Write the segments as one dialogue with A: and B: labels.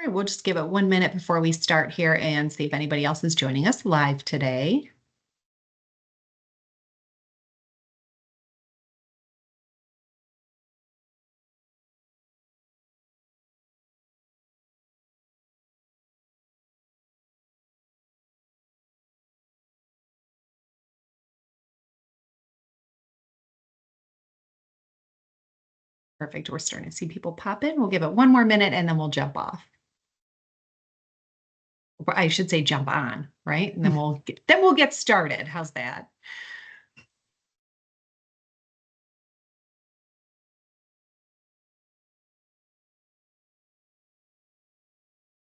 A: All right, we'll just give it 1 minute before we start here and see if anybody else is joining us live today. Perfect. We're starting to see people pop in. We'll give it 1 more minute and then we'll jump off. I should say jump on, right? And then we'll get started. How's that?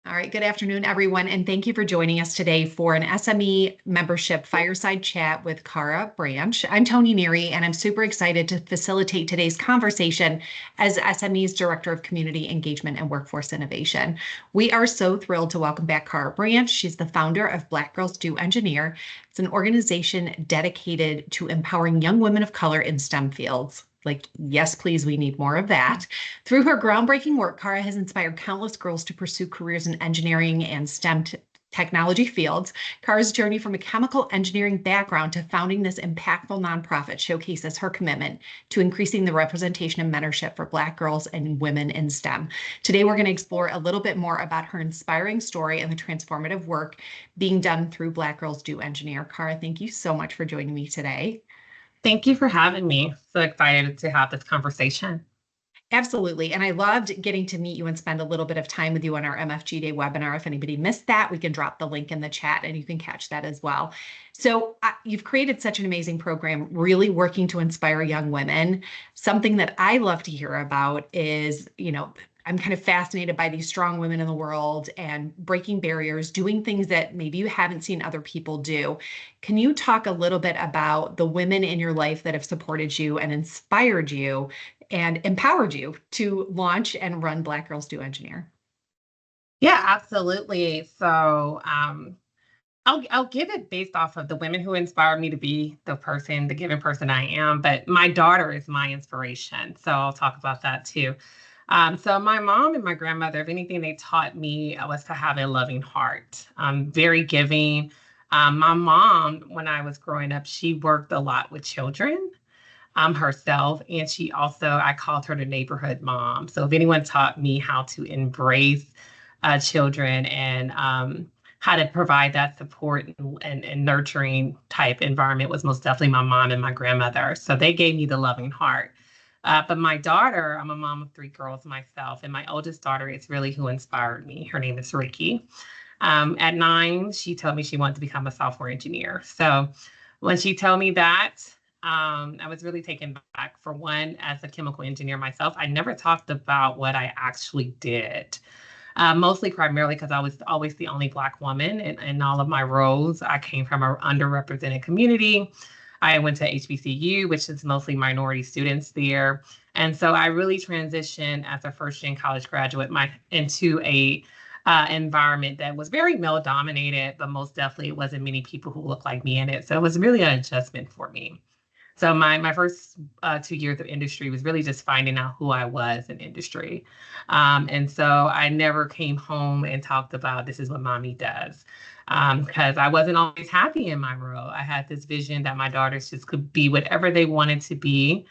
A: All right, good afternoon, everyone, and thank you for joining us today for an SME membership fireside chat with Cara Branch. I'm Tony Neary, and I'm super excited to facilitate today's conversation as SME's Director of Community Engagement and Workforce Innovation. We are so thrilled to welcome back Cara Branch. She's the founder of Black Girls Do Engineer. It's an organization dedicated to empowering young women of color in STEM fields. Like, yes, please, we need more of that. Through her groundbreaking work, Cara has inspired countless girls to pursue careers in engineering and STEM technology fields. Cara's journey from a chemical engineering background to founding this impactful nonprofit showcases her commitment to increasing the representation and mentorship for Black girls and women in STEM. Today, we're going to explore a little bit more about her inspiring story and the transformative work being done through Black Girls Do Engineer. Cara, thank you so much for joining me today.
B: Thank you for having me. So excited to have this conversation.
A: Absolutely. And I loved getting to meet you and spend a little bit of time with you on our MFG Day webinar. If anybody missed that, we can drop the link in the chat and you can catch that as well. So you've created such an amazing program, really working to inspire young women. Something that I love to hear about is, I'm kind of fascinated by these strong women in the world and breaking barriers, doing things that maybe you haven't seen other people do. Can you talk a little bit about the women in your life that have supported you and inspired you and empowered you to launch and run Black Girls Do Engineer?
B: Yeah, absolutely. So I'll give it based off of the women who inspired me to be the given person I am. But my daughter is my inspiration. So I'll talk about that too. So my mom and my grandmother, if anything, they taught me was to have a loving heart, very giving. My mom, when I was growing up, she worked a lot with children herself. And she also, I called her the neighborhood mom. So if anyone taught me how to embrace children and how to provide that support and nurturing type environment was most definitely my mom and my grandmother. So they gave me the loving heart. But my daughter, I'm a mom of 3 girls myself, and my oldest daughter is really who inspired me. Her name is Ricky. At 9, she told me she wanted to become a software engineer. So when she told me that, I was really taken back. For one, as a chemical engineer myself, I never talked about what I actually did. Mostly primarily because I was always the only Black woman in all of my roles. I came from an underrepresented community. I went to HBCU, which is mostly minority students there. And so I really transitioned as a first-gen college graduate into a environment that was very male-dominated, but most definitely it wasn't many people who looked like me in it. So it was really an adjustment for me. So my first 2 years of industry was really just finding out who I was in industry. And so I never came home and talked about this is what mommy does, because I wasn't always happy in my role. I had this vision that my daughters just could be whatever they wanted to be.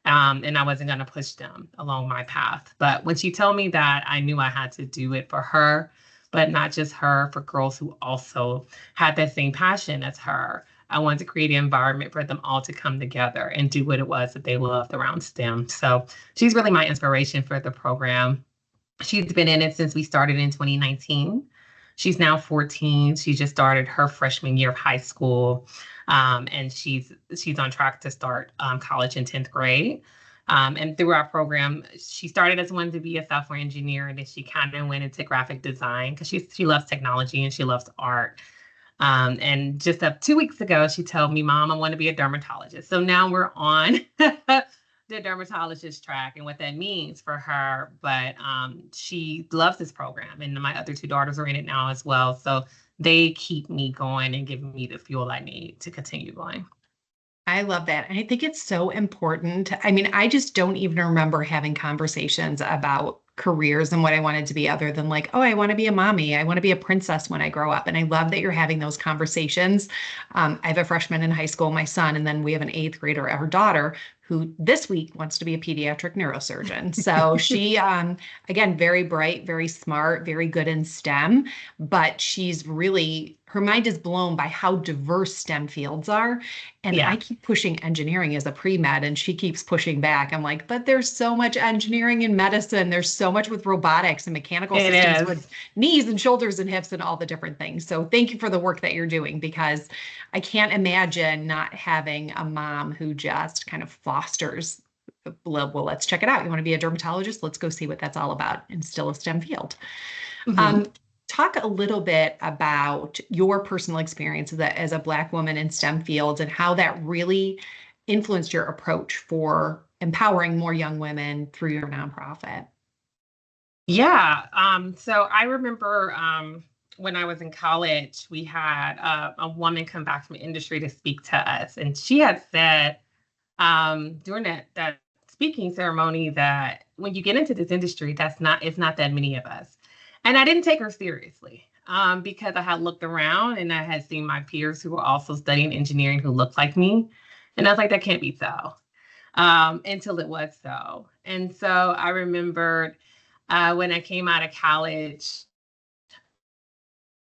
B: And I wasn't going to push them along my path. But when she told me that, I knew I had to do it for her, but not just her, for girls who also had that same passion as her. I wanted to create an environment for them all to come together and do what it was that they loved around STEM. So she's really my inspiration for the program. She's been in it since we started in 2019. She's now 14. She just started her freshman year of high school. And she's on track to start college in 10th grade. And through our program, she started as wanting to be a software engineer, and then she kind of went into graphic design because she loves technology and she loves art. And just 2 weeks ago, she told me, Mom, I want to be a dermatologist. So now we're on the dermatologist track and what that means for her. But she loves this program, and my other 2 daughters are in it now as well. So they keep me going and giving me the fuel I need to continue going.
A: I love that. And I think it's so important. I mean, I just don't even remember having conversations about careers and what I wanted to be other than like, oh, I want to be a mommy. I want to be a princess when I grow up. And I love that you're having those conversations. I have a freshman in high school, my son, and then we have an eighth grader, our daughter, who this week wants to be a pediatric neurosurgeon. So she, again, very bright, very smart, very good in STEM, but she's really, her mind is blown by how diverse STEM fields are. And I
B: Yeah,
A: keep pushing engineering as a pre-med, and she keeps pushing back. I'm like, but there's so much engineering in medicine. There's so much with robotics and mechanical
B: it
A: systems
B: is.
A: with knees and shoulders and hips and all the different things. So thank you for the work that you're doing, because I can't imagine not having a mom who just kind of fosters, well, let's check it out. You want to be a dermatologist? Let's go see what that's all about, and still a STEM field.
B: Mhm.
A: Um, Talk a little bit about your personal experience as a Black woman in STEM fields and how that really influenced your approach for empowering more young women through your nonprofit.
B: Yeah. So I remember when I was in college, we had a woman come back from industry to speak to us, and she had said during that speaking ceremony that when you get into this industry, it's not that many of us, and I didn't take her seriously because I had looked around and I had seen my peers who were also studying engineering who looked like me, and I was like, that can't be so. Until it was so. And so I remembered when I came out of college,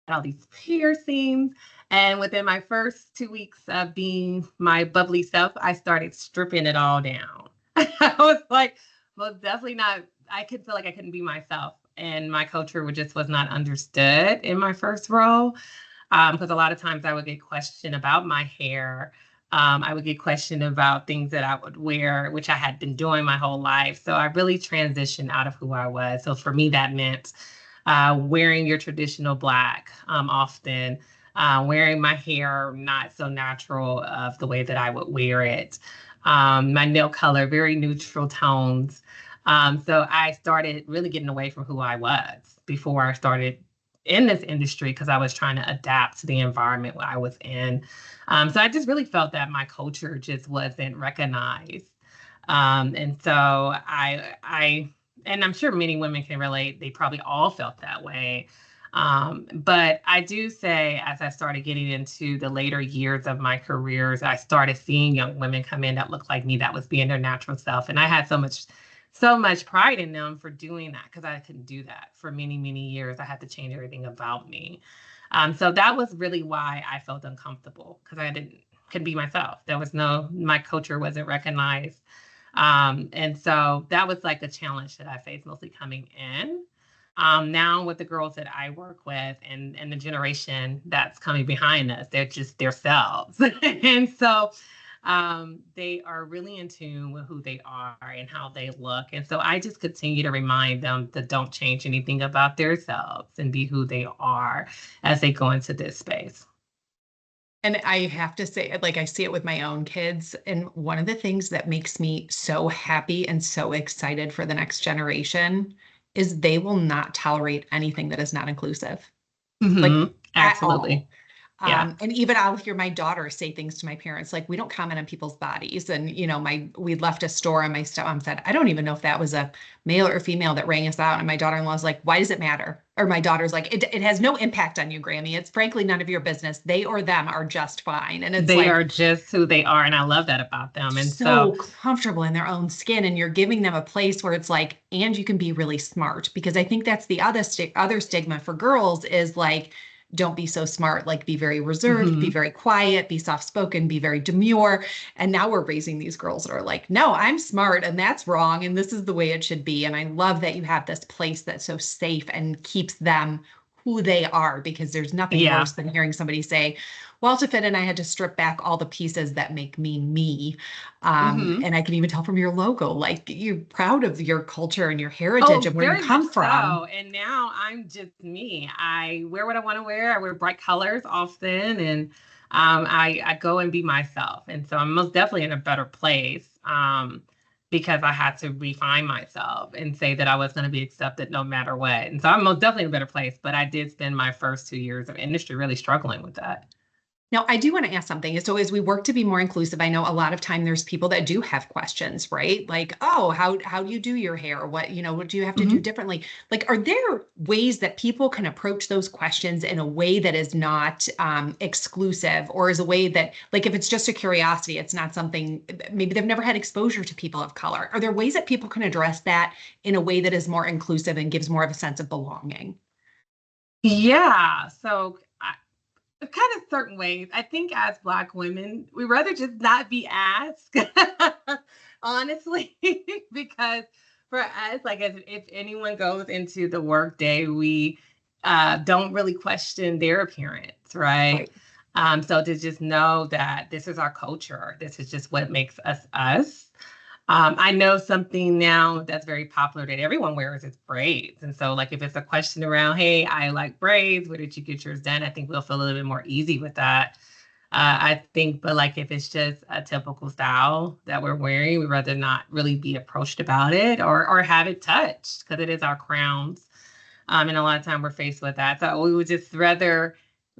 B: all these piercings. And within my first 2 weeks of being my bubbly self, I started stripping it all down. I was like, most definitely not, I could feel like I couldn't be myself. And my culture just was not understood in my first role. Because a lot of times I would get questioned about my hair. I would get questioned about things that I would wear, which I had been doing my whole life. So I really transitioned out of who I was. So for me, that meant wearing your traditional black often, wearing my hair not so natural of the way that I would wear it, my nail color, very neutral tones. So I started really getting away from who I was before I started in this industry because I was trying to adapt to the environment I was in. So I just really felt that my culture just wasn't recognized. And so and I'm sure many women can relate, they probably all felt that way. But I do say, as I started getting into the later years of my careers, I started seeing young women come in that looked like me, that was being their natural self. And I had so much pride in them for doing that because I couldn't do that for many, many years. I had to change everything about me. So that was really why I felt uncomfortable because I didn't could be myself. There was no, my culture wasn't recognized. And so that was like a challenge that I faced mostly coming in. Now with the girls that I work with and the generation that's coming behind us, they're just themselves. And so they are really in tune with who they are and how they look. And so I just continue to remind them that don't change anything about themselves and be who they are as they go into this space.
A: And I have to say, like, I see it with my own kids. And one of the things that makes me so happy and so excited for the next generation is they will not tolerate anything that is not inclusive, like at
B: Absolutely.
A: all.
B: Yeah.
A: And even I'll hear my daughter say things to my parents, like, we don't comment on people's bodies. And, we left a store and my stepmom said, I don't even know if that was a male or female that rang us out. And my daughter-in-law's like, why does it matter? Or my daughter's like, it has no impact on you, Grammy. It's frankly none of your business. They or them are just fine. And it's
B: They
A: like
B: are just who they are. And I love that about them. And so,
A: so comfortable in their own skin. And you're giving them a place where it's like, and you can be really smart. Because I think that's the other stigma for girls is like, don't be so smart, like be very reserved, be
B: mhm.
A: very quiet, be soft spoken, be very demure. And now we're raising these girls that are like, no, I'm smart and that's wrong. And this is the way it should be. And I love that you have this place that's so safe and keeps them who they are, because there's nothing
B: Yeah.
A: worse than hearing somebody say, well, to fit in, I had to strip back all the pieces that make me me.
B: hmm
A: And I can even tell from your logo, like you're proud of your culture and your heritage
B: Oh,
A: and where you
B: very much
A: come from.
B: so. And now I'm just me. I wear what I want to wear. I wear bright colors often, and I go and be myself. And so I'm most definitely in a better place because I had to refine myself and say that I was going to be accepted no matter what. And so I'm most definitely in a better place. But I did spend my first 2 years of industry really struggling with that.
A: Now, I do want to ask something. So, as we work to be more inclusive, I know a lot of time there's people that do have questions, right? Like, oh, how do you do your hair? What do you have to do
B: Mhm.
A: differently? Like, are there ways that people can approach those questions in a way that is not exclusive, or is a way that, like, if it's just a curiosity, it's not something, maybe they've never had exposure to people of color. Are there ways that people can address that in a way that is more inclusive and gives more of a sense of belonging?
B: Yeah. So kind of certain ways. I think as Black women, we rather just not be asked, honestly, because for us, like if anyone goes into the workday, we don't really question their appearance, right?
A: Right.
B: So to just know that this is our culture, this is just what makes us us. I know something now that's very popular that everyone wears is braids. And so, like, if it's a question around, hey, I like braids, where did you get yours done? I think we'll feel a little bit more easy with that. I think, but like, if it's just a typical style that we're wearing, we'd rather not really be approached about it or have it touched because it is our crowns. And a lot of time we're faced with that. So we would just rather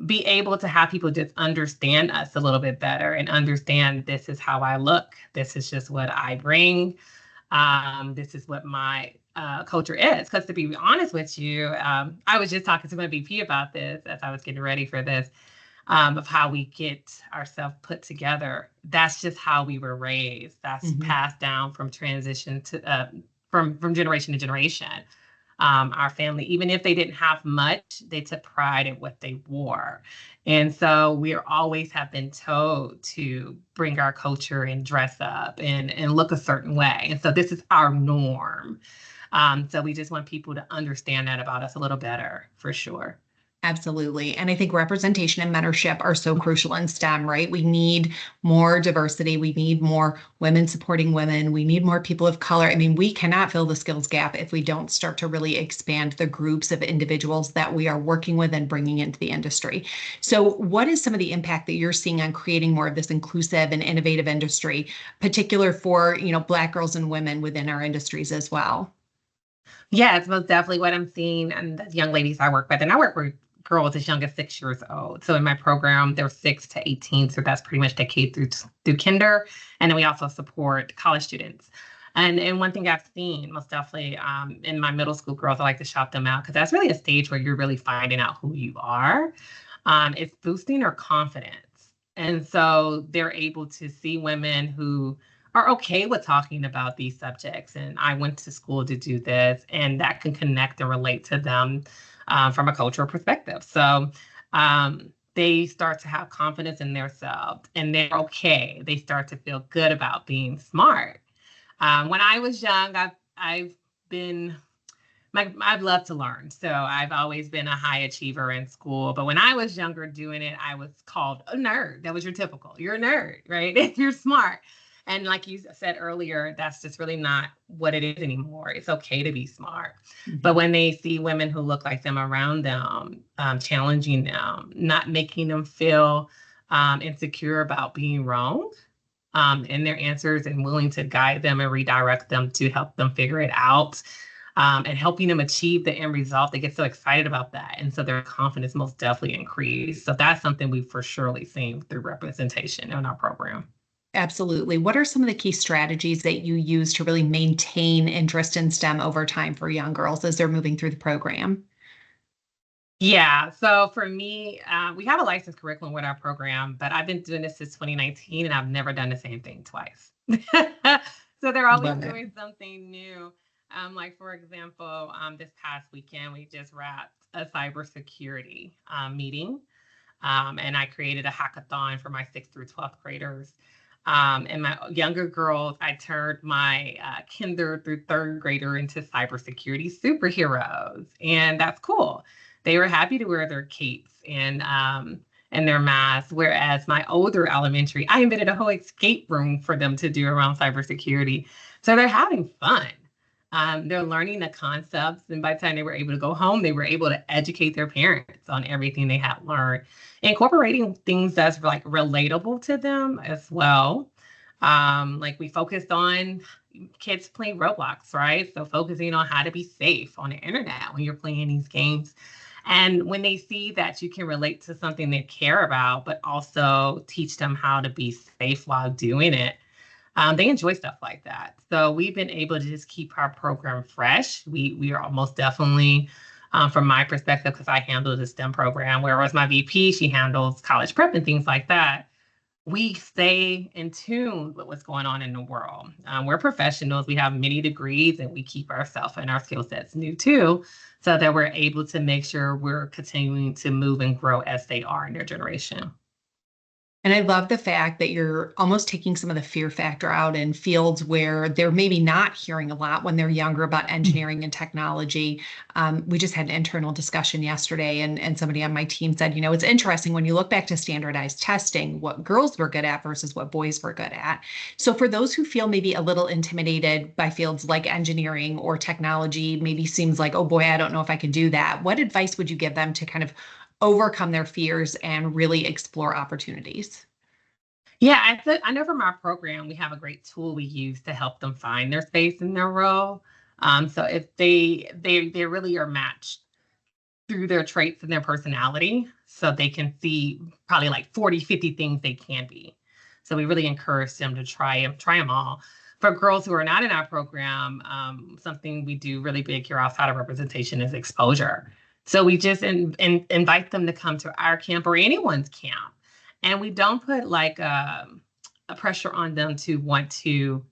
B: be able to have people just understand us a little bit better and understand this is how I look. This is just what I bring. This is what my culture is. Because to be honest with you, I was just talking to my VP about this as I was getting ready for this, of how we get ourselves put together. That's just how we were raised. That's
A: Mhm.
B: passed down from transition to from generation to generation. Our family, even if they didn't have much, they took pride in what they wore. And so we always have been told to bring our culture and dress up and look a certain way. And so this is our norm. So we just want people to understand that about us a little better, for sure.
A: Absolutely. And I think representation and mentorship are so crucial in STEM, right? We need more diversity. We need more women supporting women. We need more people of color. I mean, we cannot fill the skills gap if we don't start to really expand the groups of individuals that we are working with and bringing into the industry. So, what is some of the impact that you're seeing on creating more of this inclusive and innovative industry, particular for, Black girls and women within our industries as well?
B: Yeah, it's most definitely what I'm seeing and the young ladies I work with. And I work with girls as young as 6 years old. So in my program, they're 6 to 18. So that's pretty much the K through kinder. And then we also support college students. And one thing I've seen most definitely in my middle school girls, I like to shout them out because that's really a stage where you're really finding out who you are. It's boosting their confidence. And so they're able to see women who are okay with talking about these subjects. And I went to school to do this, and that can connect and relate to them from a cultural perspective. So they start to have confidence in themselves and they're okay. They start to feel good about being smart. When I was young, I've been I've loved to learn. So I've always been a high achiever in school. But when I was younger doing it, I was called a nerd. That was your typical. You're a nerd, right? If you're smart. And like you said earlier, that's just really not what it is anymore. It's okay to be smart. But
A: Mhm.
B: when they see women who look like them around them, challenging them, not making them feel insecure about being wrong in their answers and willing to guide them and redirect them to help them figure it out and helping them achieve the end result. They get so excited about that. And so their confidence most definitely increased. So that's something we've for surely seen through representation in our program.
A: Absolutely. What are some of the key strategies that you use to really maintain interest in STEM over time for young girls as they're moving through the program?
B: Yeah. So for me, we have a licensed curriculum with our program, but I've been doing this since 2019 and I've never done the same thing twice. So they're always
A: Love it.
B: doing something new. Like for example, this past weekend we just wrapped a cybersecurity meeting, and I created a hackathon for my 6th through 12th graders. And my younger girls, I turned my kinder through third grader into cybersecurity superheroes, and that's cool. They were happy to wear their capes and their masks. Whereas my older elementary, I invented a whole escape room for them to do around cybersecurity. So they're having fun. They're learning the concepts, and by the time they were able to go home, they were able to educate their parents on everything they had learned, incorporating things that's like relatable to them as well. Like we focused on kids playing Roblox, right? So focusing on how to be safe on the internet when you're playing these games And when they see that you can relate to something they care about, but also teach them how to be safe while doing it, they enjoy stuff like that. So we've been able to just keep our program fresh. We are almost definitely, from my perspective, because I handle the STEM program, whereas my VP, she handles college prep and things like that. We stay in tune with what's going on in the world. We're professionals. We have many degrees, and we keep ourselves and our skill sets new too, so that we're able to make sure we're continuing to move and grow as they are in their generation.
A: And I love the fact that you're almost taking some of the fear factor out in fields where they're maybe not hearing a lot when they're younger about engineering and technology. We just had an internal discussion yesterday, and somebody on my team said, it's interesting when you look back to standardized testing, what girls were good at versus what boys were good at. So for those who feel maybe a little intimidated by fields like engineering or technology, maybe seems like, oh boy, I don't know if I can do that. What advice would you give them to kind of overcome their fears and really explore opportunities?
B: Yeah, I know from our program, we have a great tool we use to help them find their space in their role. So if they really are matched through their traits and their personality, so they can see probably like 40, 50 things they can be. So we really encourage them to try them all. For girls who are not in our program, something we do really big here outside of representation is exposure. So we just invite them to come to our camp or anyone's camp, and we don't put like a pressure on them to want to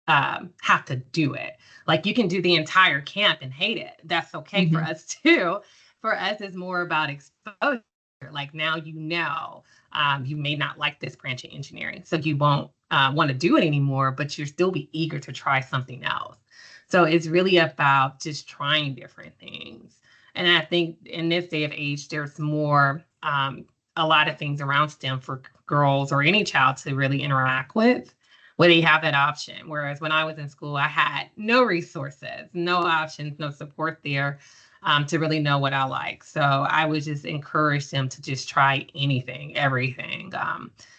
B: have to do it. Like you can do the entire camp and hate it. That's okay for
A: Mhm.
B: us too. For us, it's more about exposure. Like now you may not like this branch of engineering, so you won't want to do it anymore, but you'll still be eager to try something else. So it's really about just trying different things. And I think in this day of age, there's more, a lot of things around STEM for girls or any child to really interact with where they have that option. Whereas when I was in school, I had no resources, no options, no support there, to really know what I like. So I would just encourage them to just try anything, everything.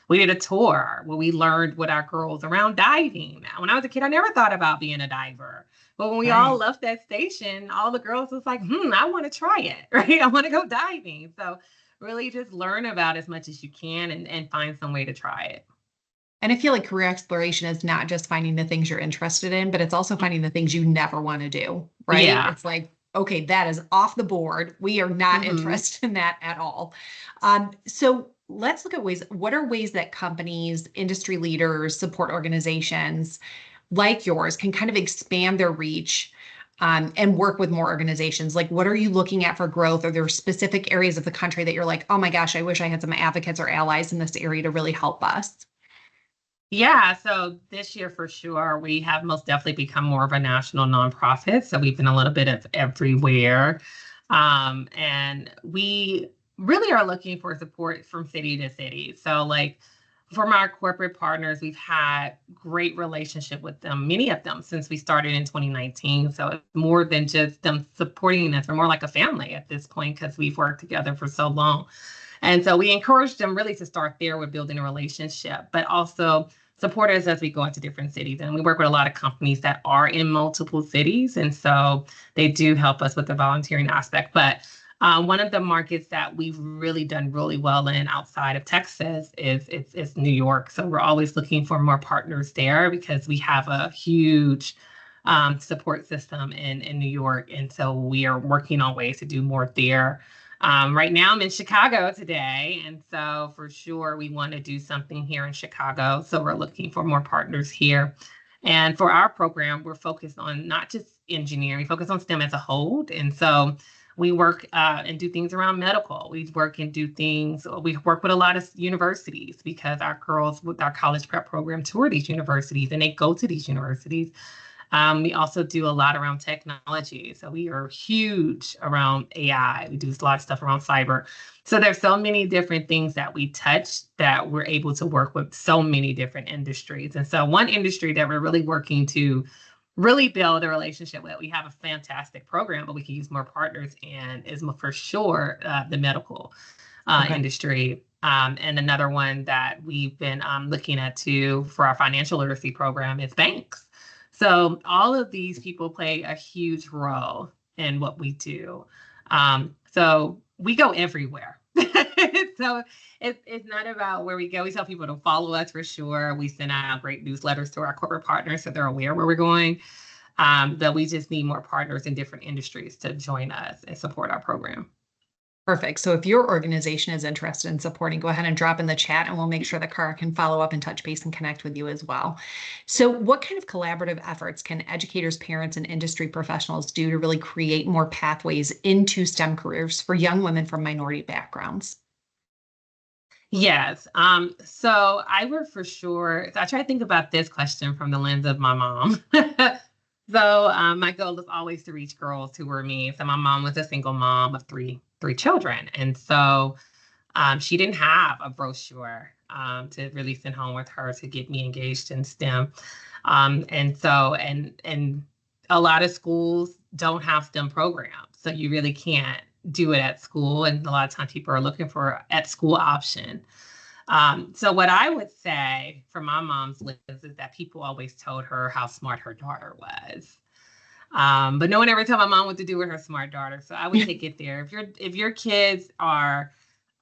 B: We did a tour where we learned what our girls around diving. When I was a kid, I never thought about being a diver. But when we all
A: Right.
B: left that station, all the girls was like, I want to try it, right? I want to go diving. So really just learn about as much as you can and find some way to try it.
A: And I feel like career exploration is not just finding the things you're interested in, but it's also finding the things you never want to do, right?
B: Yeah.
A: It's like, okay, that is off the board. We are not
B: Hmm.
A: interested in that at all. So let's look at what are ways that companies, industry leaders, support organizations like yours can kind of expand their reach and work with more organizations? Like, what are you looking at for growth? Are there specific areas of the country that you're like, oh my gosh, I wish I had some advocates or allies in this area to really help us?
B: Yeah, so this year for sure, we have most definitely become more of a national nonprofit. So we've been a little bit of everywhere. And we really are looking for support from city to city. So like from our corporate partners, we've had great relationship with them, many of them since we started in 2019. So it's more than just them supporting us. We're more like a family at this point because we've worked together for so long. And so we encourage them really to start there with building a relationship, but also support us as we go into different cities. And we work with a lot of companies that are in multiple cities. And so they do help us with the volunteering aspect. But one of the markets that we've really done really well in outside of Texas is New York. So we're always looking for more partners there because we have a huge support system in New York. And so we are working on ways to do more there. Right now, I'm in Chicago today. And so, for sure, we want to do something here in Chicago. So, we're looking for more partners here. And for our program, we're focused on not just engineering, we focus on STEM as a whole. And so, we work and do things around medical. We work with a lot of universities because our girls with our college prep program tour these universities and they go to these universities. We also do a lot around technology. So we are huge around AI. We do a lot of stuff around cyber. So there's so many different things that we touch that we're able to work with so many different industries. And so one industry that we're really working to really build a relationship with, we have a fantastic program, but we can use more partners in is for sure the medical
A: Okay.
B: industry. And another one that we've been looking at too for our financial literacy program is banks. So all of these people play a huge role in what we do. So we go everywhere. So it's not about where we go. We tell people to follow us for sure. We send out great newsletters to our corporate partners so they're aware where we're going. That we just need more partners in different industries to join us and support our program.
A: Perfect. So if your organization is interested in supporting, go ahead and drop in the chat and we'll make sure that Cara can follow up and touch base and connect with you as well. So what kind of collaborative efforts can educators, parents, and industry professionals do to really create more pathways into STEM careers for young women from minority backgrounds?
B: Yes. So I would for sure, so I try to think about this question from the lens of my mom. So my goal is always to reach girls who were me. So my mom was a single mom of three children. And so she didn't have a brochure to really send home with her to get me engaged in STEM. And a lot of schools don't have STEM programs. So you really can't do it at school. And a lot of times people are looking for at school option. So what I would say from my mom's list is that people always told her how smart her daughter was. But no one ever told my mom what to do with her smart daughter. So I would take it there. If your kids are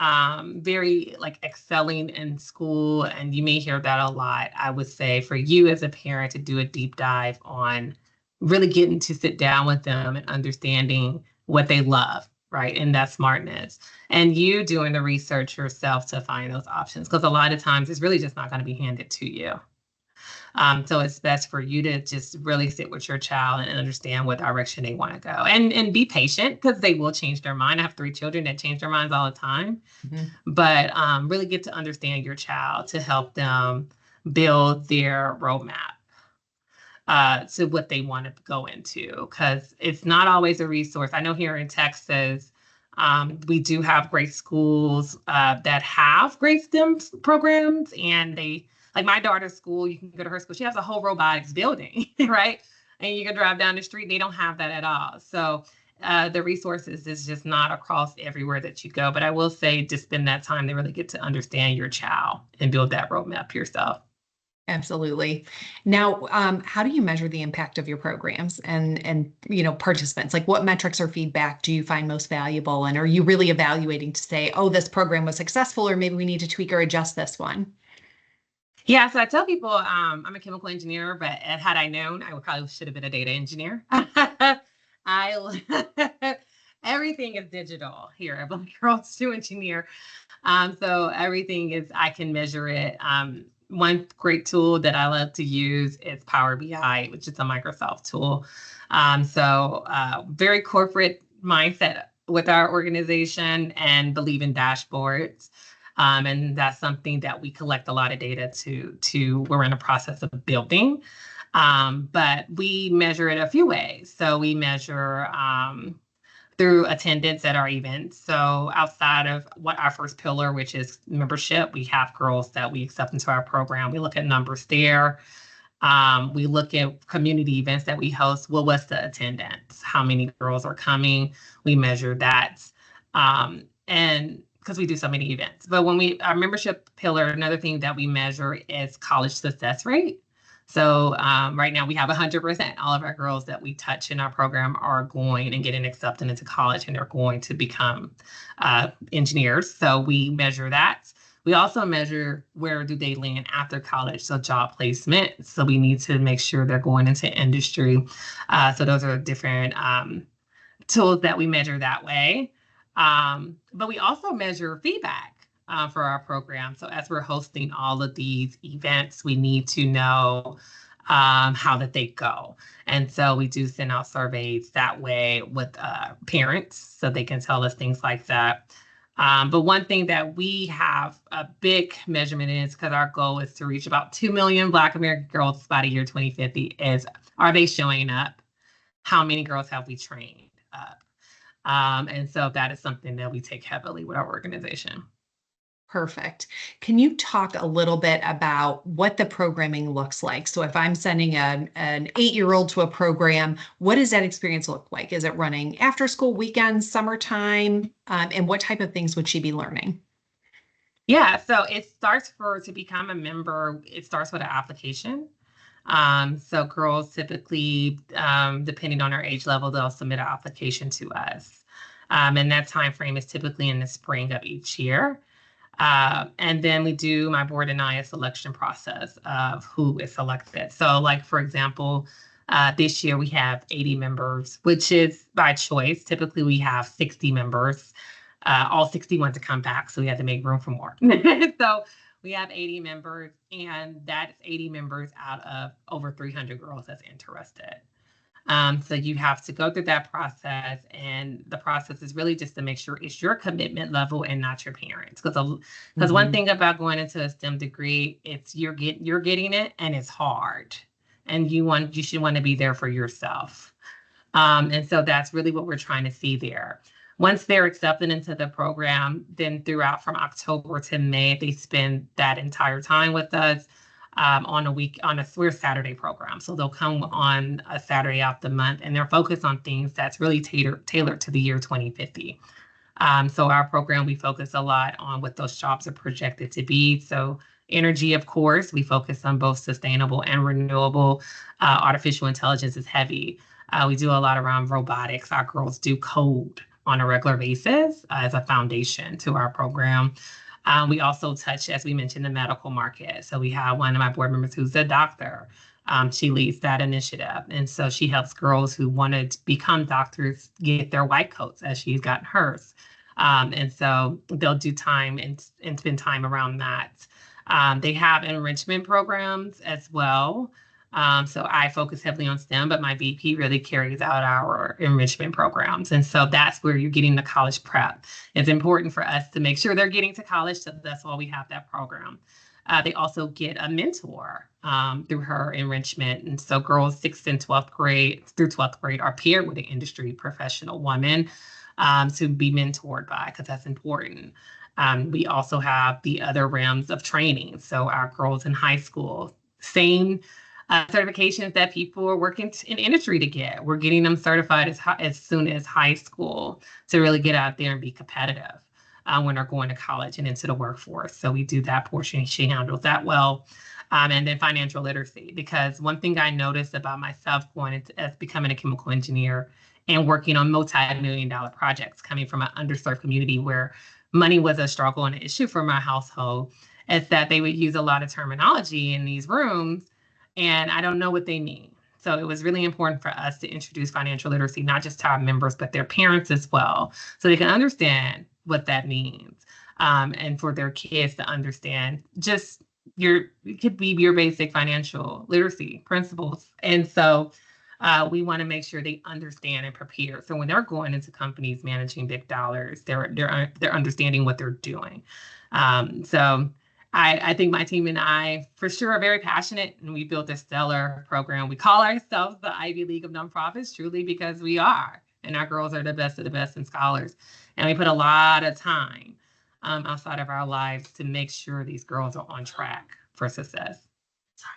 B: very like excelling in school, and you may hear that a lot, I would say for you as a parent to do a deep dive on really getting to sit down with them and understanding what they love, right? And that smartness. And you doing the research yourself to find those options. Because a lot of times it's really just not going to be handed to you. So it's best for you to just really sit with your child and understand what direction they want to go, and be patient because they will change their mind. I have three children that change their minds all the time, but really get to understand your child to help them build their roadmap to what they want to go into, because it's not always a resource. I know here in Texas, we do have great schools that have great STEM programs, and they, like my daughter's school, you can go to her school, she has a whole robotics building, right? And you can drive down the street, they don't have that at all. So the resources is just not across everywhere that you go. But I will say, just spend that time to really get to understand your child and build that roadmap yourself.
A: Absolutely. Now, how do you measure the impact of your programs and participants? Like, what metrics or feedback do you find most valuable? And are you really evaluating to say, oh, this program was successful, or maybe we need to tweak or adjust this one?
B: Yeah, so I tell people I'm a chemical engineer, but had I known, I would probably should have been a data engineer. I everything is digital here at Black Girls to Engineer. So everything is, I can measure it. One great tool that I love to use is Power BI, which is a Microsoft tool. Very corporate mindset with our organization and believe in dashboards. And that's something that we collect a lot of data to we're in the process of building. But we measure it a few ways. So we measure through attendance at our events. So outside of what our first pillar, which is membership, we have girls that we accept into our program. We look at numbers there. We look at community events that we host. Well, what's the attendance? How many girls are coming? We measure that. And because we do so many events. But our membership pillar, another thing that we measure is college success rate. So right now we have 100%. All of our girls that we touch in our program are going and getting accepted into college, and they're going to become engineers. So we measure that. We also measure where do they land after college, so job placement. So we need to make sure they're going into industry. So those are different tools that we measure that way. But we also measure feedback for our program. So as we're hosting all of these events, we need to know how that they go. And so we do send out surveys that way with parents so they can tell us things like that. But one thing that we have a big measurement in, is because our goal is to reach about 2 million Black American girls by the year 2050, is, are they showing up? How many girls have we trained up? And so that is something that we take heavily with our organization.
A: Perfect. Can you talk a little bit about what the programming looks like? So if I'm sending an 8-year-old to a program, what does that experience look like? Is it running after school, weekends, summertime? And what type of things would she be learning?
B: Yeah, so it starts to become a member, it starts with an application. So girls typically, depending on their age level, they'll submit an application to us. And that time frame is typically in the spring of each year. And then we do my board and I a selection process of who is selected. So, like, for example, this year we have 80 members, which is by choice. Typically, we have 60 members. All 60 want to come back, so we had to make room for more. So we have 80 members, and that's 80 members out of over 300 girls that's interested. So you have to go through that process, and the process is really just to make sure it's your commitment level and not your parents. Because one thing about going into a STEM degree, it's you're getting it, and it's hard, and you should want to be there for yourself. And so that's really what we're trying to see there. Once they're accepted into the program, then throughout from October to May, they spend that entire time with us we're a Saturday program. So they'll come on a Saturday out the month, and they're focused on things that's really tailored to the year 2050. So our program, we focus a lot on what those jobs are projected to be. So energy, of course, we focus on both sustainable and renewable. Artificial intelligence is heavy. We do a lot around robotics. Our girls do code on a regular basis as a foundation to our program. We also touch, as we mentioned, the medical market. So we have one of my board members who's a doctor. She leads that initiative. And so she helps girls who want to become doctors get their white coats as she's gotten hers. And so they'll do time and spend time around that. They have enrichment programs as well. So I focus heavily on STEM, but my VP really carries out our enrichment programs. And so that's where you're getting the college prep. It's important for us to make sure they're getting to college. So that's why we have that program. They also get a mentor through her enrichment. And so girls 6th and 12th grade through 12th grade are paired with an industry professional woman to be mentored by, because that's important. We also have the other realms of training. So our girls in high school, same certifications that people are working in industry to get. We're getting them certified as soon as high school to really get out there and be competitive when they're going to college and into the workforce. So we do that portion. She handles that well. And then financial literacy, because one thing I noticed about myself going into as becoming a chemical engineer and working on multi-million-dollar projects coming from an underserved community where money was a struggle and an issue for my household, is that they would use a lot of terminology in these rooms, and I don't know what they mean. So it was really important for us to introduce financial literacy, not just to our members, but their parents as well, so they can understand what that means. And for their kids to understand just it could be your basic financial literacy principles. And so we want to make sure they understand and prepare. So when they're going into companies managing big dollars, they're understanding what they're doing. So I think my team and I, for sure, are very passionate, and we built a stellar program. We call ourselves the Ivy League of nonprofits, truly, because we are, and our girls are the best of the best and scholars. And we put a lot of time outside of our lives to make sure these girls are on track for success.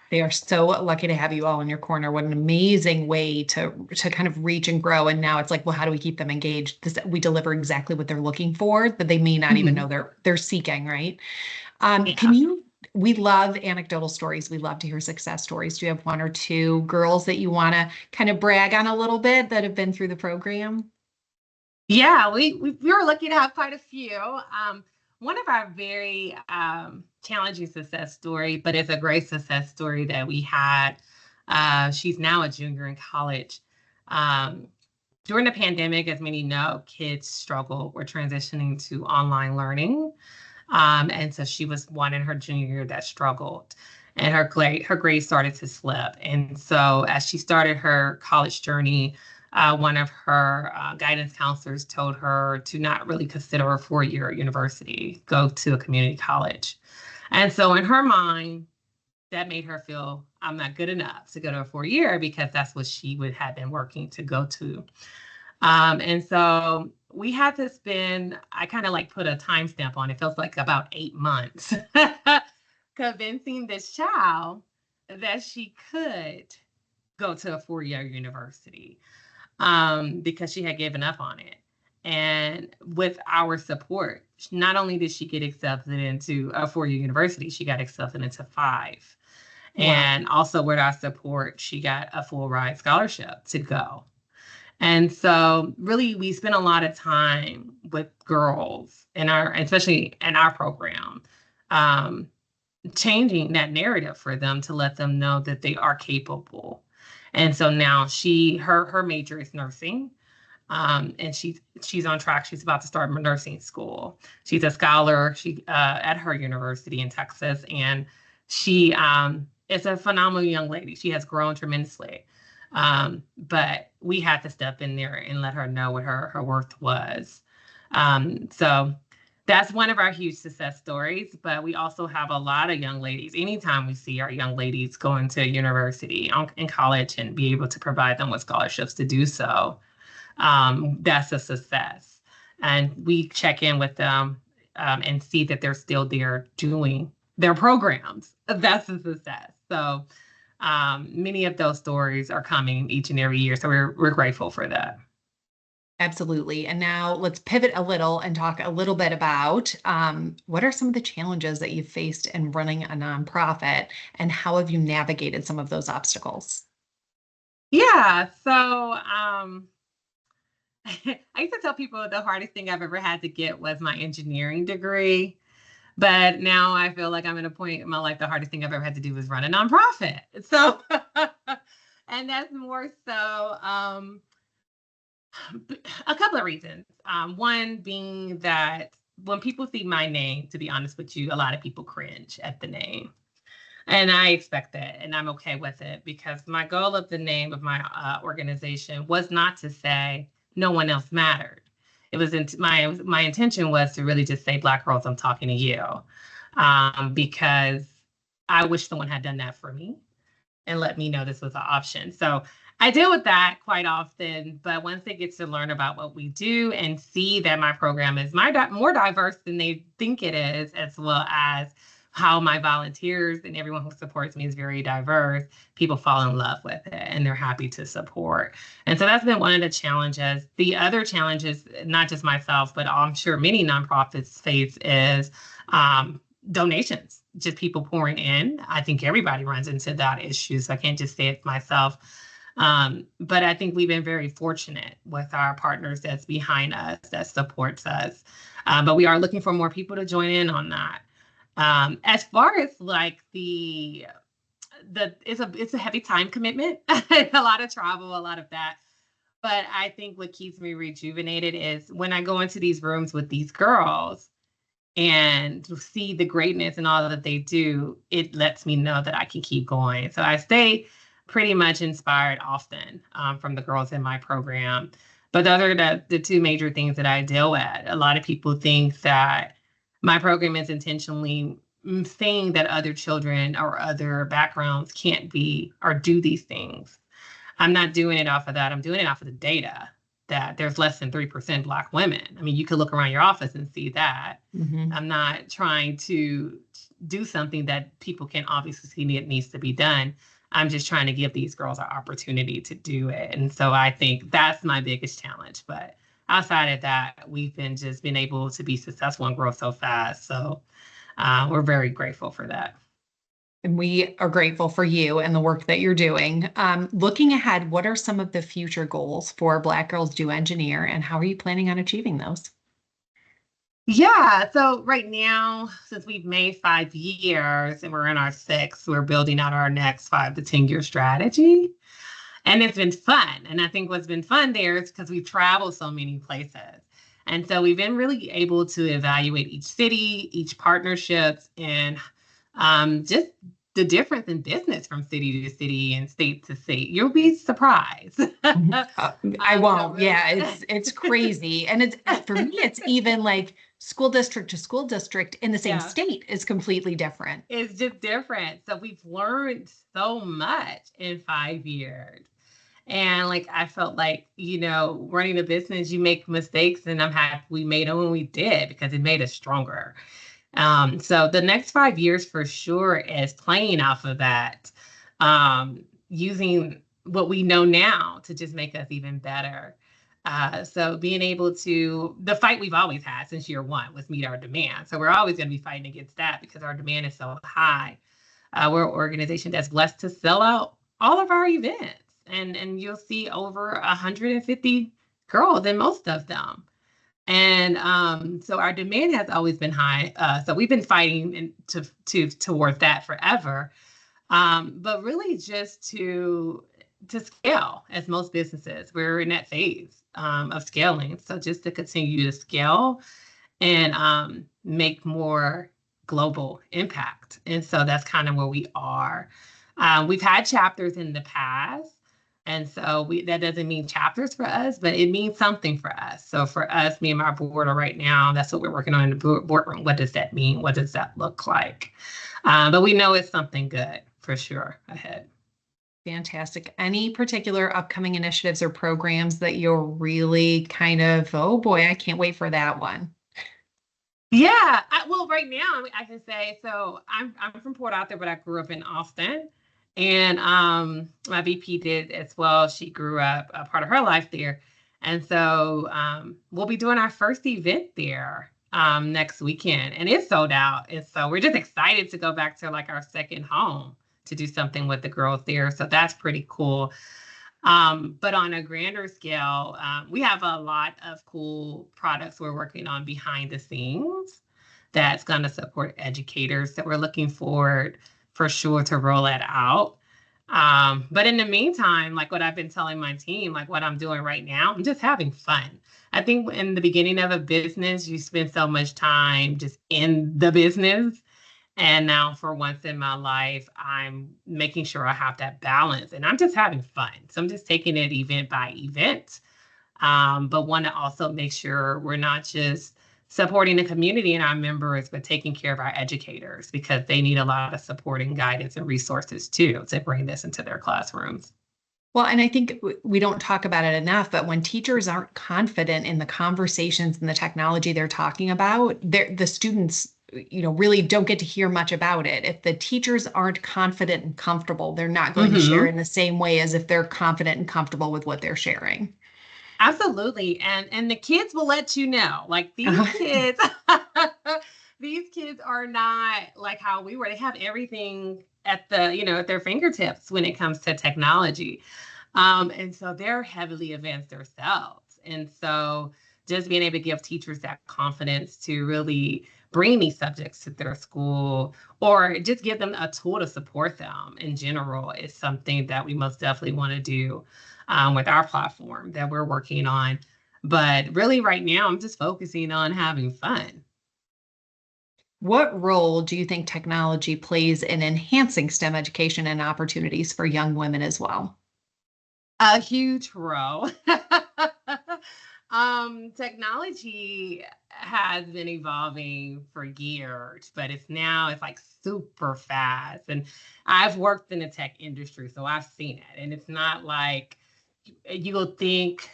A: They are so lucky to have you all in your corner. What an amazing way to kind of reach and grow. And now it's like, well, how do we keep them engaged? We deliver exactly what they're looking for, that they may not even know they're seeking, right?
B: Yeah.
A: We love anecdotal stories. We love to hear success stories. Do you have one or two girls that you want to kind of brag on a little bit that have been through the program?
B: Yeah, we were lucky to have quite a few. One of our very challenging success story, but it's a great success story that we had. She's now a junior in college. During the pandemic, as many know, kids struggle with transitioning to online learning. And so she was one in her junior year that struggled, and her grades started to slip. And so as she started her college journey, one of her guidance counselors told her to not really consider a four-year university, go to a community college. And so in her mind, that made her feel I'm not good enough to go to a four-year, because that's what she would have been working to go to. And so we had to spend, I kind of like put a timestamp on it, feels like about 8 months, convincing this child that she could go to a four-year university, because she had given up on it. And with our support, not only did she get accepted into a four-year university, she got accepted into 5. Wow. And also with our support, she got a full ride scholarship to go. And so really we spend a lot of time with girls in our, especially in our program, um, changing that narrative for them to let them know that they are capable. And so now her major is nursing. And she's on track. She's about to start nursing school. She's a scholar. At her university in Texas, and she is a phenomenal young lady. She has grown tremendously. But we had to step in there and let her know what her worth was. So that's one of our huge success stories. But we also have a lot of young ladies. Anytime we see our young ladies going to university in college and be able to provide them with scholarships to do so, that's a success. And we check in with them and see that they're still there doing their programs. That's a success. So many of those stories are coming each and every year. So we're grateful for that.
A: Absolutely. And now let's pivot a little and talk a little bit about what are some of the challenges that you've faced in running a nonprofit, and how have you navigated some of those obstacles?
B: Yeah. So I used to tell people the hardest thing I've ever had to get was my engineering degree. But now I feel like I'm at a point in my life, the hardest thing I've ever had to do was run a nonprofit. So, and that's more so a couple of reasons. One being that when people see my name, to be honest with you, a lot of people cringe at the name. And I expect that, and I'm okay with it, because my goal of the name of my organization was not to say no one else mattered. It was my intention was to really just say, Black girls, I'm talking to you, because I wish someone had done that for me and let me know this was an option. So I deal with that quite often, but once they get to learn about what we do and see that my program is more diverse than they think it is, as well as how my volunteers and everyone who supports me is very diverse, people fall in love with it and they're happy to support. And so that's been one of the challenges. The other challenges, not just myself, but I'm sure many nonprofits face, is donations, just people pouring in. I think everybody runs into that issue, so I can't just say it's myself. But I think we've been very fortunate with our partners that's behind us, that supports us. But we are looking for more people to join in on that. As far as like it's a heavy time commitment, a lot of travel, a lot of that. But I think what keeps me rejuvenated is when I go into these rooms with these girls and see the greatness and all that they do, it lets me know that I can keep going. So I stay pretty much inspired often from the girls in my program. But those are the two major things that I deal with. A lot of people think that my program is intentionally saying that other children or other backgrounds can't be or do these things. I'm not doing it off of that. I'm doing it off of the data that there's less than 3% Black women. I mean, you could look around your office and see that. Mm-hmm. I'm not trying to do something that people can obviously see it needs to be done. I'm just trying to give these girls an opportunity to do it. And so I think that's my biggest challenge. But outside of that, we've been able to be successful and grow so fast. So we're very grateful for that.
A: And we are grateful for you and the work that you're doing. Looking ahead, what are some of the future goals for Black Girls Do Engineer, and how are you planning on achieving those?
B: Yeah, so right now, since we've made 5 years and we're in our sixth, we're building out our next 5 to 10 year strategy. And it's been fun. And I think what's been fun there is because we've traveled so many places. And so we've been really able to evaluate each city, each partnerships, and just the difference in business from city to city and state to state. You'll be surprised.
A: I won't. Yeah, it's crazy. And it's for me, it's even like school district to school district in the same state is completely different.
B: It's just different. So we've learned so much in 5 years. And like, I felt like, running a business, you make mistakes, and I'm happy we made them when we did, because it made us stronger. So the next 5 years for sure is playing off of that, using what we know now to just make us even better. So being able to, the fight we've always had since year one was meet our demand. So we're always going to be fighting against that because our demand is so high. We're an organization that's blessed to sell out all of our events. and you'll see over 150 girls in most of them. And so our demand has always been high. So we've been fighting towards that forever. But really just to scale, as most businesses, we're in that phase of scaling. So just to continue to scale and make more global impact. And so that's kind of where we are. We've had chapters in the past. And so that doesn't mean chapters for us, but it means something for us. So for us, me and my board are right now, that's what we're working on in the boardroom. What does that mean? What does that look like? But we know it's something good for sure ahead.
A: Fantastic. Any particular upcoming initiatives or programs that you're really kind of, oh boy, I can't wait for that one?
B: Yeah, well, right now I can say so. I'm from Port Arthur, but I grew up in Austin, and my VP did as well. She grew up a part of her life there, and so we'll be doing our first event there next weekend, and it's sold out. And so we're just excited to go back to like our second home to do something with the girls there. So that's pretty cool. But on a grander scale, we have a lot of cool products we're working on behind the scenes that's going to support educators that we're looking forward for sure to roll that out. But in the meantime, like what I've been telling my team, like what I'm doing right now, I'm just having fun. I think in the beginning of a business, you spend so much time just in the business. And now, for once in my life, I'm making sure I have that balance and I'm just having fun. So I'm just taking it event by event, but want to also make sure we're not just supporting the community and our members, but taking care of our educators because they need a lot of support and guidance and resources too to bring this into their classrooms.
A: Well, and I think we don't talk about it enough, but when teachers aren't confident in the conversations and the technology they're talking about, the students, really don't get to hear much about it. If the teachers aren't confident and comfortable, they're not going to share in the same way as if they're confident and comfortable with what they're sharing.
B: Absolutely. And the kids will let you know. Like these kids, these kids are not like how we were. They have everything at at their fingertips when it comes to technology. And so they're heavily advanced themselves. And so just being able to give teachers that confidence to really bring these subjects to their school or just give them a tool to support them in general is something that we most definitely want to do with our platform that we're working on. But really, right now, I'm just focusing on having fun.
A: What role do you think technology plays in enhancing STEM education and opportunities for young women as well?
B: A huge role. Technology has been evolving for years, but it's like super fast. And I've worked in the tech industry, so I've seen it. And it's not like you'll think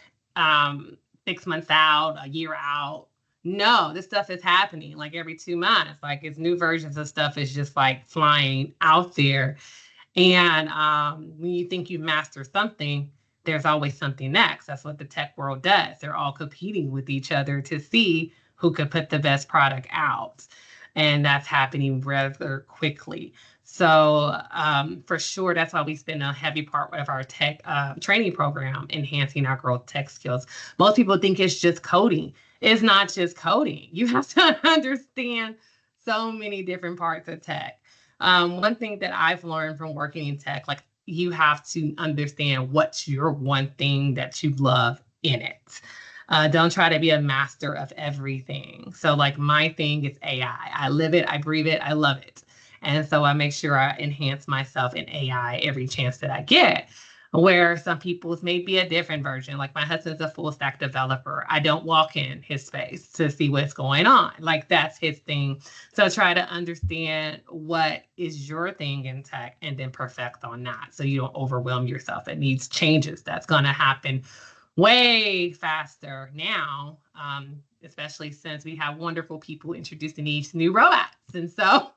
B: 6 months out, a year out. No, this stuff is happening like every 2 months. Like it's new versions of stuff is just like flying out there. And when you think you master something, there's always something next. That's what the tech world does. They're all competing with each other to see who could put the best product out. And that's happening rather quickly. So for sure, that's why we spend a heavy part of our tech training program enhancing our growth tech skills. Most people think it's just coding. It's not just coding. You have to understand so many different parts of tech. One thing that I've learned from working in tech, like you have to understand what's your one thing that you love in it. Don't try to be a master of everything. So like my thing is AI. I live it, I breathe it, I love it. And so I make sure I enhance myself in AI every chance that I get. Where some people's may be a different version. Like my husband's a full stack developer. I don't walk in his space to see what's going on. Like that's his thing. So try to understand what is your thing in tech and then perfect on that. So you don't overwhelm yourself. It needs changes. That's going to happen way faster now, especially since we have wonderful people introducing these new robots. And so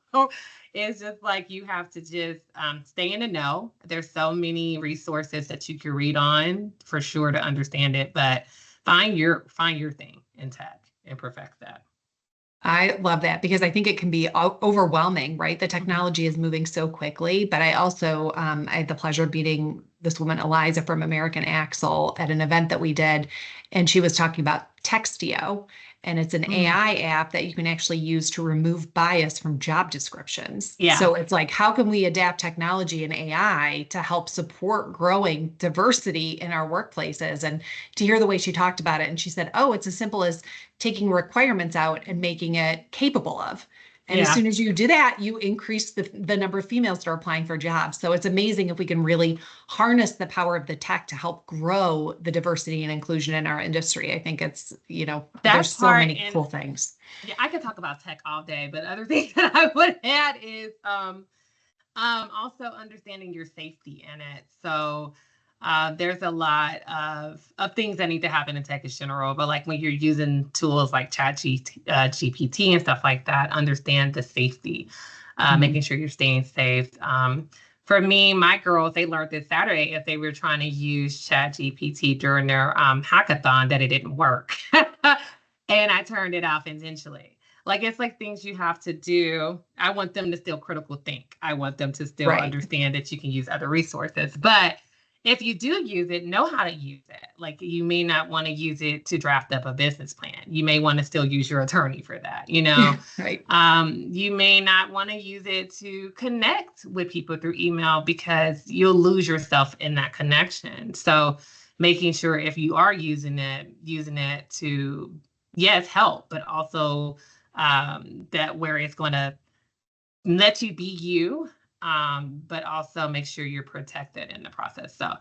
B: it's just like you have to just stay in the know. There's so many resources that you can read on for sure to understand it, but find your thing in tech and perfect that.
A: I love that because I think it can be overwhelming, right? The
B: Mhm.
A: technology is moving so quickly. But I also, I had the pleasure of meeting this woman, Eliza from American Axle, at an event that we did. And she was talking about Textio. And it's an
B: Mhm.
A: AI app that you can actually use to remove bias from job descriptions.
B: Yeah,
A: So it's like, how can we adapt technology and AI to help support growing diversity in our workplaces? And to hear the way she talked about it, and she said, oh, it's as simple as taking requirements out and making it capable of. And as
B: yeah.
A: soon as you do that, you increase the number of females that are applying for jobs. So it's amazing if we can really harness the power of the tech to help grow the diversity and inclusion in our industry. I think it's, there's
B: That
A: so
B: part,
A: many
B: and
A: cool things.
B: yeah, I could talk about tech all day, but other things that I would add is also understanding your safety in it. So there's a lot of things that need to happen in tech in general, but like when you're using tools like GPT and stuff like that, understand the safety,
A: Mhm.
B: making sure you're staying safe. For me, my girls, they learned this Saturday if they were trying to use Chat GPT during their hackathon that it didn't work. And I turned it off intentionally. Like it's like things you have to do. I want them to still critical think. I want them to still
A: Right.
B: understand that you can use other resources. But if you do use it, know how to use it. Like you may not want to use it to draft up a business plan. You may want to still use your attorney for that, you know.
A: Right.
B: You may not want to use it to connect with people through email because you'll lose yourself in that connection. So making sure if you are using it to yes, help, but also that where it's going to let you be you, but also make sure you're protected in the process. So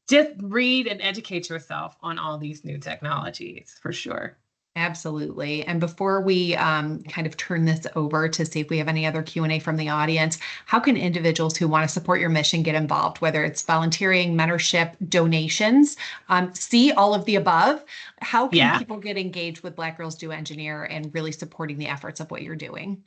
B: just read and educate yourself on all these new technologies for sure.
A: Absolutely. And before we kind of turn this over to see if we have any other Q&A from the audience, how can individuals who want to support your mission get involved, whether it's volunteering, mentorship, donations, see all of the above? How can
B: Yeah.
A: people get engaged with Black Girls Do Engineer and really supporting the efforts of what you're doing?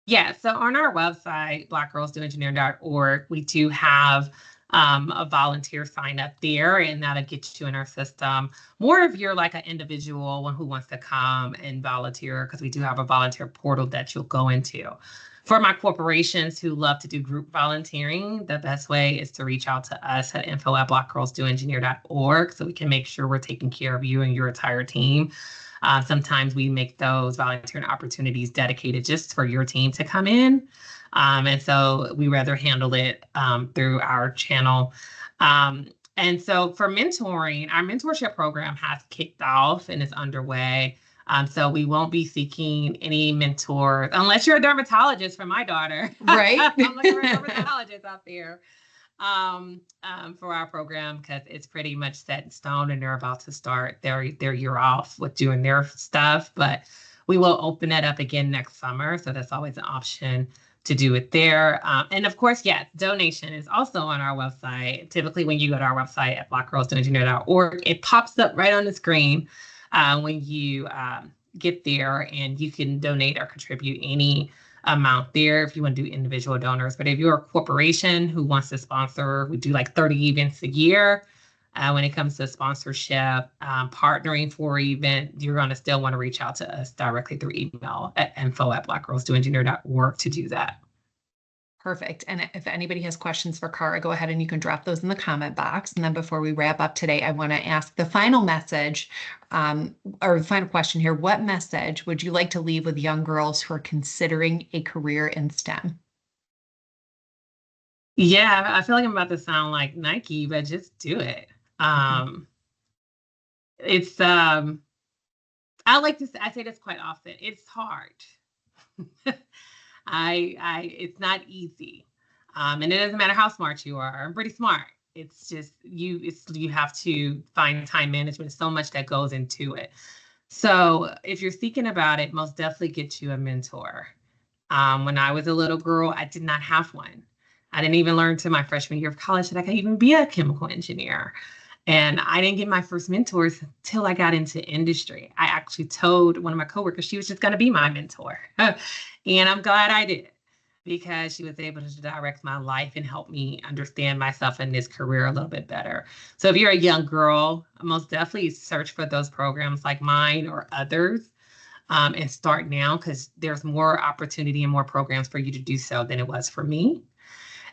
B: Yeah, so on our website, blackgirlsdoengineering.org, we do have a volunteer sign up there, and that'll get you in our system. More if you're like an individual one who wants to come and volunteer, because we do have a volunteer portal that you'll go into. For my corporations who love to do group volunteering, the best way is to reach out to us at info@blackgirlsdoengineer.org so we can make sure we're taking care of you and your entire team. Sometimes we make those volunteering opportunities dedicated just for your team to come in. And so we rather handle it through our channel. And so for mentoring, our mentorship program has kicked off and is underway. So we won't be seeking any mentors unless you're a dermatologist for my daughter.
A: Right.
B: I'm looking for a dermatologist out there for our program because it's pretty much set in stone and they're about to start their year off with doing their stuff. But we will open that up again next summer. So that's always an option to do it there. And of course, yes, donation is also on our website. Typically, when you go to our website at blackgirlsdoengineer.org, it pops up right on the screen when you get there and you can donate or contribute any amount there if you want to do individual donors. But if you're a corporation who wants to sponsor, we do like 30 events a year. When it comes to sponsorship, partnering for an event, you're going to still want to reach out to us directly through email at info@blackgirlsdoengineer.org to do that.
A: Perfect. And if anybody has questions for Cara, go ahead and you can drop those in the comment box. And then before we wrap up today, I want to ask the final message or the final question here. What message would you like to leave with young girls who are considering a career in STEM?
B: Yeah, I feel like I'm about to sound like Nike, but just do it. Um, it's I like to say, I say this quite often. It's hard. It's not easy. And it doesn't matter how smart you are. I'm pretty smart. It's just you have to find time management. So much that goes into it. So if you're thinking about it, most definitely get you a mentor. When I was a little girl, I did not have one. I didn't even learn to my freshman year of college that I could even be a chemical engineer. And I didn't get my first mentors until I got into industry. I actually told one of my coworkers she was just going to be my mentor. And I'm glad I did because she was able to direct my life and help me understand myself in this career a little bit better. So if you're a young girl, most definitely search for those programs like mine or others and start now because there's more opportunity and more programs for you to do so than it was for me.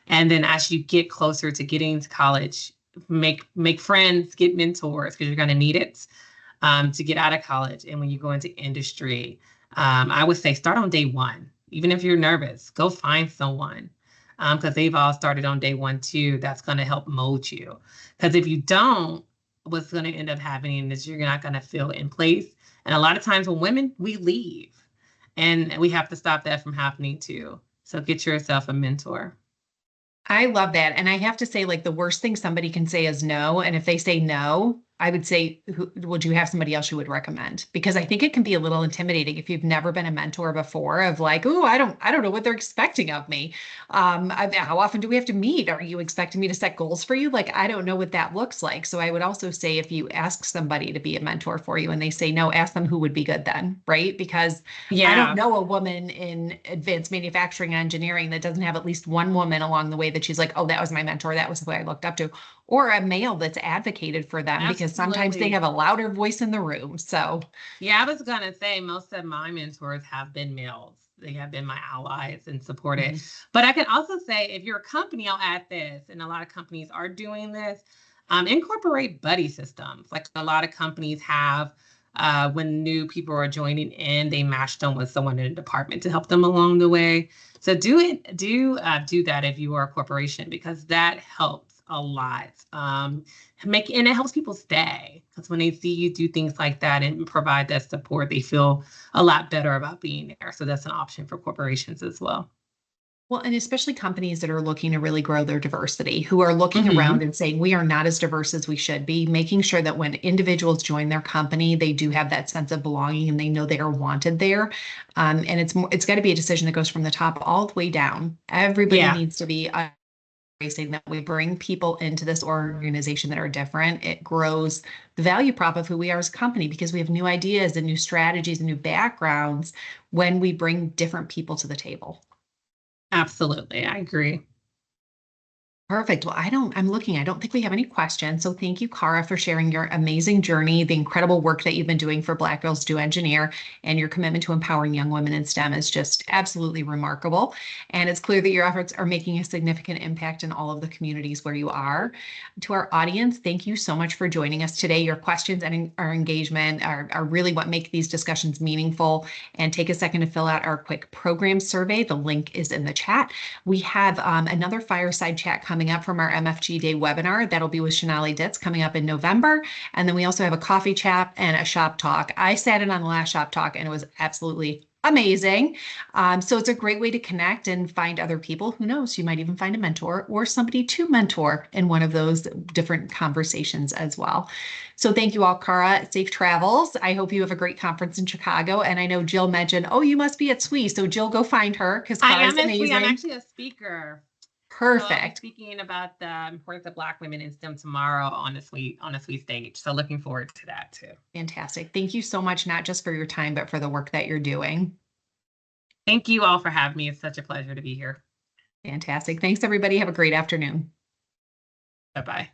B: And then as you get closer to getting to college, make friends, get mentors because you're going to need it to get out of college. And when you go into industry, I would say start on day one. Even if you're nervous, go find someone because they've all started on day one too. That's going to help mold you. Because if you don't, what's going to end up happening is you're not going to feel in place. And a lot of times when women, we leave and we have to stop that from happening too. So get yourself a mentor.
A: I love that. And I have to say, like, the worst thing somebody can say is no. And if they say no, I would say, would you have somebody else you would recommend? Because I think it can be a little intimidating if you've never been a mentor before of like, oh, I don't know what they're expecting of me. How often do we have to meet? Are you expecting me to set goals for you? Like, I don't know what that looks like. So I would also say if you ask somebody to be a mentor for you and they say no, ask them who would be good then, right? Because I don't
B: Yeah.
A: know a woman in advanced manufacturing and engineering that doesn't have at least one woman along the way that she's like, oh, that was my mentor. That was who I looked up to. Or a male that's advocated for them because sometimes they
B: Absolutely.
A: have a louder voice in the room. So,
B: Yeah, I was gonna say most of my mentors have been males. They have been my allies and supported.
A: mhm.
B: But I can also say if you're a company, I'll add this, and a lot of companies are doing this, incorporate buddy systems. Like a lot of companies have when new people are joining in, they match them with someone in a department to help them along the way. So do that if you are a corporation because that helps a lot. And it helps people stay because when they see you do things like that and provide that support, they feel a lot better about being there. So that's an option for corporations as well.
A: Well, and especially companies that are looking to really grow their diversity, who are looking around
B: Hmm.
A: and saying, we are not as diverse as we should be, making sure that when individuals join their company, they do have that sense of belonging and they know they are wanted there. And it's got to be a decision that goes from the top all the way down. Everybody
B: Yeah,
A: needs to be embracing that we bring people into this organization that are different. It grows the value prop of who we are as a company because we have new ideas and new strategies and new backgrounds when we bring different people to the table.
B: absolutely. I agree.
A: Perfect. Well, I don't think we have any questions. So thank you, Cara, for sharing your amazing journey, the incredible work that you've been doing for Black Girls Do Engineer, and your commitment to empowering young women in STEM is just absolutely remarkable. And it's clear that your efforts are making a significant impact in all of the communities where you are. To our audience, thank you so much for joining us today. Your questions and our engagement are really what make these discussions meaningful. And take a second to fill out our quick program survey. The link is in the chat. We have another fireside chat coming up from our MFG Day webinar. That'll be with Shanali Ditz coming up in November. And then we also have a coffee chat and a shop talk. I sat in on the last shop talk and it was absolutely amazing. So it's a great way to connect and find other people. Who knows? You might even find a mentor or somebody to mentor in one of those different conversations as well. So thank you all, Cara. Safe travels. I hope you have a great conference in Chicago. And I know Jill mentioned, oh, you must be at SWE. So Jill, go find her because
B: I
A: Cara's
B: am actually, I'm
A: amazing.
B: actually a speaker. So I'll be
A: Perfect.
B: speaking about the importance of Black women in STEM tomorrow on a sweet stage. So looking forward to that too.
A: Fantastic. Thank you so much, not just for your time, but for the work that you're doing.
B: Thank you all for having me. It's such a pleasure to be here.
A: Fantastic. Thanks, everybody. Have a great afternoon.
B: Bye bye.